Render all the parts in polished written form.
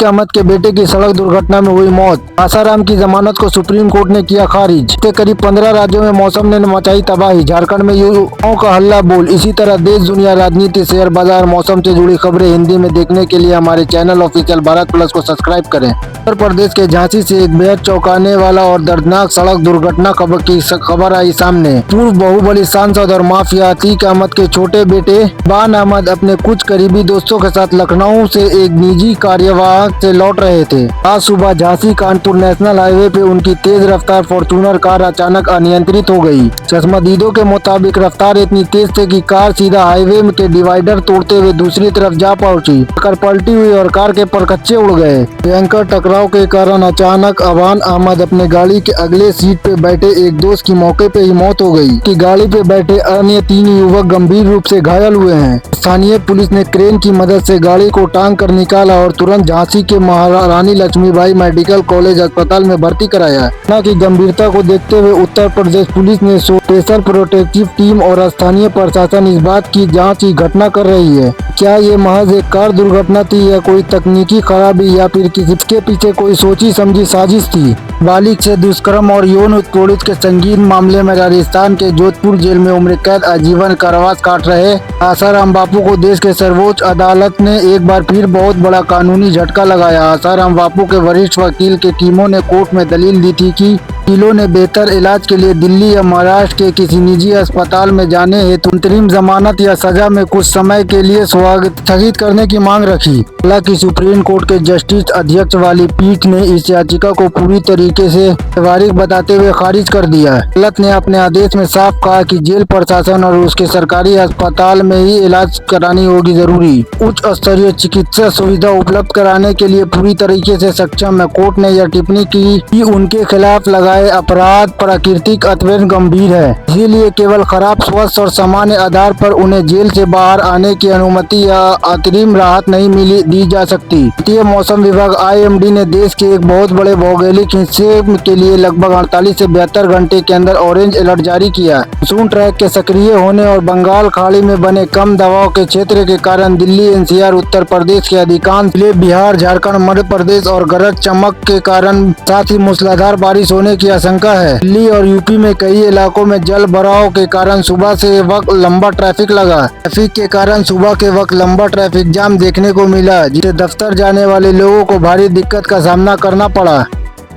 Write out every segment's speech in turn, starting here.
अहमद के बेटे की सड़क दुर्घटना में हुई मौत। आसाराम की जमानत को सुप्रीम कोर्ट ने किया खारिज। करीब 15 राज्यों में मौसम ने मचाई तबाही। झारखंड में युवाओं का हल्ला बोल। इसी तरह देश दुनिया राजनीति शेयर बाजार मौसम से जुड़ी खबरें हिंदी में देखने के लिए हमारे चैनल ऑफिशियल भारत प्लस को सब्सक्राइब करें। उत्तर प्रदेश के झांसी से एक बेहद चौंकाने वाला और दर्दनाक सड़क दुर्घटना की खबर आई सामने। पूर्व बाहुबली सांसद और माफिया अतीक अहमद के छोटे बेटे बान अहमद अपने कुछ करीबी दोस्तों के साथ लखनऊ से एक निजी कार्यवाहक से लौट रहे थे। आज सुबह झांसी कानपुर नेशनल हाईवे पे उनकी तेज रफ्तार फॉर्च्यूनर कार अचानक अनियंत्रित हो गई। चश्मदीदों के मुताबिक रफ्तार इतनी तेज थी कि कार सीधा हाईवे के डिवाइडर तोड़ते हुए दूसरी तरफ जा पहुंची। कार पलटी हुई और कार के परखच्चे उड़ गए। भयंकर टकराव के कारण अचानक अबान अहमद अपने गाड़ी के अगले सीट पे बैठे एक दोस्त की मौके पे ही मौत हो गई कि गाड़ी पे बैठे अन्य 3 युवक गंभीर रूप से घायल हुए हैं। स्थानीय पुलिस ने क्रेन की मदद से गाड़ी को टांग कर निकाला और तुरंत झांसी के महारानी लक्ष्मीबाई मेडिकल कॉलेज अस्पताल में भर्ती कराया। घटना की गंभीरता को देखते हुए उत्तर प्रदेश पुलिस ने स्पेशल प्रोटेक्टिव टीम और स्थानीय प्रशासन इस बात की जांच की घटना कर रही है। क्या ये महज एक कार दुर्घटना थी या कोई तकनीकी खराबी या फिर किसी के पीछे कोई सोची समझी साजिश थी। बालिग से दुष्कर्म और यौन उत्पीड़न के संगीन मामले में राजस्थान के जोधपुर जेल में उम्र कैद आजीवन कारावास काट रहे आसाराम बापू को देश के सर्वोच्च अदालत ने एक बार फिर बहुत बड़ा कानूनी झटका लगाया। आसाराम बापू के वरिष्ठ वकील के टीमों ने कोर्ट में दलील दी थी कि वकीलों ने बेहतर इलाज के लिए दिल्ली या महाराष्ट्र के किसी निजी अस्पताल में जाने हेतु अंतरिम जमानत या सजा में कुछ समय के लिए स्थगित करने की मांग रखी। हालांकि सुप्रीम कोर्ट के जस्टिस अध्यक्ष वाली पीठ ने इस याचिका को पूरी तरीके से व्यवहारिक बताते हुए खारिज कर दिया। अदालत ने अपने आदेश में साफ कहा कि जेल प्रशासन और उसके सरकारी अस्पताल में ही इलाज करानी होगी जरूरी। उच्च स्तरीय चिकित्सा सुविधा उपलब्ध कराने के लिए पूरी तरीके से सक्षम है। कोर्ट ने यह टिप्पणी की कि उनके खिलाफ लगाए अपराध प्राकृतिक अथवा गंभीर है, इसीलिए केवल खराब स्वास्थ्य और सामान्य आधार पर उन्हें जेल से बाहर आने की अनुमति या अंतरिम राहत नहीं दी जा सकती। भारतीय मौसम विभाग IMD ने देश के एक बहुत बड़े भौगोलिक हिस्से के लिए लगभग 48 से 72 घंटे के अंदर ऑरेंज अलर्ट जारी किया। मानसून ट्रैक के सक्रिय होने और बंगाल खाड़ी में बने कम दबाव के क्षेत्र के कारण दिल्ली NCR उत्तर प्रदेश के अधिकांश जिले, बिहार झारखंड मध्य प्रदेश और गरज चमक के कारण साथ ही मूसलाधार बारिश होने की आशंका है। दिल्ली और यूपी में कई इलाकों में जल भराव के कारण सुबह से वक्त लंबा ट्रैफिक लगा। ट्रैफिक के कारण सुबह के वक्त लंबा ट्रैफिक जाम देखने को मिला, जिससे दफ्तर जाने वाले लोगों को भारी दिक्कत का सामना करना पड़ा।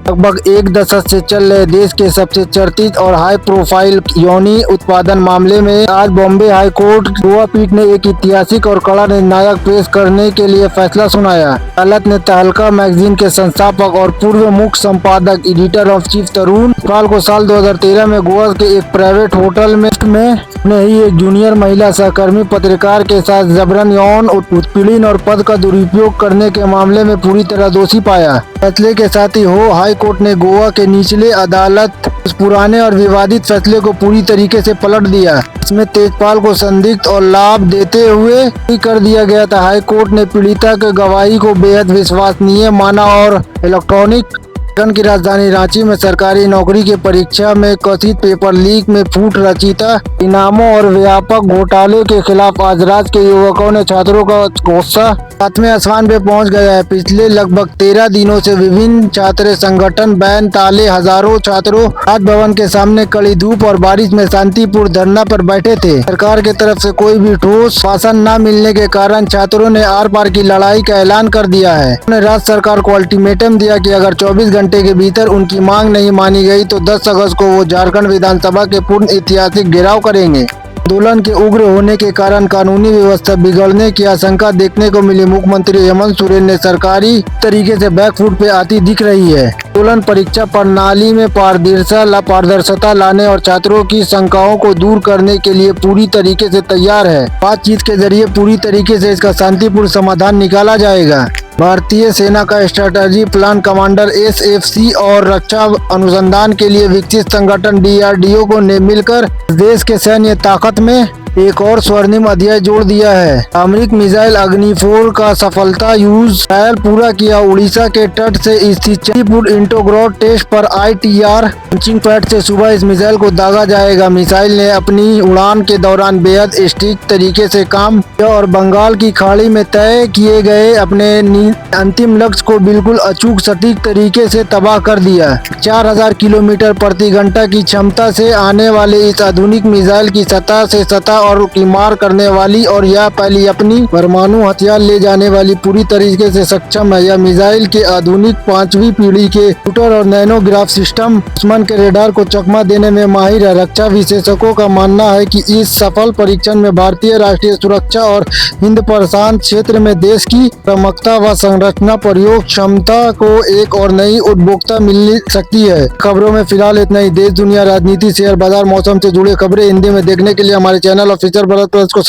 लगभग एक दशक से चल रहे देश के सबसे चर्चित और हाई प्रोफाइल यौनी उत्पादन मामले में आज बॉम्बे हाई कोर्ट गोवा पीठ ने एक ऐतिहासिक और कड़ा निर्णायक पेश करने के लिए फैसला सुनाया। अदालत ने तहलका मैगजीन के संस्थापक और पूर्व मुख्य संपादक एडिटर ऑफ चीफ तरुण पाल को साल 2013 में गोवा के एक प्राइवेट होटल में ही एक जूनियर महिला सहकर्मी पत्रकार के साथ जबरन यौन उत्पीड़न और पद का दुरुपयोग करने के मामले में पूरी तरह दोषी पाया। फैसले के साथ ही हाई कोर्ट ने गोवा के निचले अदालत उस पुराने और विवादित फैसले को पूरी तरीके से पलट दिया। इसमें तेजपाल को संदिग्ध और लाभ देते हुए कर दिया गया था। हाई कोर्ट ने पीड़िता के गवाही को बेहद विश्वसनीय माना और इलेक्ट्रॉनिक की राजधानी रांची में सरकारी नौकरी की परीक्षा में कथित पेपर लीक में फूट रचिता इनामों और व्यापक घोटाले के खिलाफ आज राज्य के युवकों ने छात्रों का गुस्सा सातवें आसमान पे पहुंच गया है। पिछले लगभग 13 दिनों से विभिन्न छात्र संगठन बैन ताले हजारों छात्रों राजभवन के सामने कड़ी धूप और बारिश में शांतिपूर्ण धरना पर बैठे थे। सरकार की तरफ से कोई भी ठोस शासन न मिलने के कारण छात्रों ने आर पार की लड़ाई का ऐलान कर दिया है। उन्होंने राज्य सरकार को अल्टीमेटम दिया कि अगर 24 घंटे के भीतर उनकी मांग नहीं मानी गई तो 10 अगस्त को वो झारखंड विधानसभा के पूर्ण ऐतिहासिक घेराव करेंगे। आंदोलन के उग्र होने के कारण कानूनी व्यवस्था बिगड़ने की आशंका देखने को मिली। मुख्यमंत्री हेमंत सोरेन ने सरकारी तरीके से बैकफुट पे आती दिख रही है। आंदोलन परीक्षा प्रणाली में पारदर्शिता लाने और छात्रों की शंकाओं को दूर करने के लिए पूरी तरीके से तैयार है। बातचीत के जरिए पूरी तरीके से इसका शांतिपूर्ण समाधान निकाला जाएगा। भारतीय सेना का स्ट्रेटजी प्लान कमांडर SFC और रक्षा अनुसंधान के लिए विकसित संगठन DRDO को ने मिलकर देश के सैन्य ताकत में एक और स्वर्णिम अध्याय जोड़ दिया है। सामरिक मिसाइल अग्नि-4 का सफलता यूज ट्रायल पूरा किया। उड़ीसा के तट से स्थित चंदीपुर इंटोग्रॉड टेस्ट पर ITR लॉन्चिंग पैड से सुबह इस मिसाइल को दागा जाएगा। मिसाइल ने अपनी उड़ान के दौरान बेहद स्ट्रिक्ट तरीके से काम किया और बंगाल की खाड़ी में तय किए गए अपने अंतिम लक्ष्य को बिल्कुल अचूक सटीक तरीके से तबाह कर दिया। 4000 किलोमीटर प्रति घंटा की क्षमता से आने वाले इस आधुनिक मिसाइल की सतह से सतह और की मार करने वाली और यह पहली अपनी परमाणु हथियार ले जाने वाली पूरी तरीके से सक्षम है। यह मिसाइल के आधुनिक 5वीं पीढ़ी के शूटर और नैनोग्राफ सिस्टम दुश्मन के रेडार को चकमा देने में माहिर है। रक्षा विशेषज्ञों का मानना है कि इस सफल परीक्षण में भारतीय राष्ट्रीय सुरक्षा और हिंद प्रशांत क्षेत्र में देश की प्रमुखता व संरचना प्रयोग क्षमता को एक और नई उपभोक्ता मिल सकती है। खबरों में फिलहाल इतना ही। देश दुनिया राजनीति शेयर बाजार मौसम से जुड़े खबरें हिंदी में देखने के लिए हमारे चैनल ऑफिशियल भारत प्लस को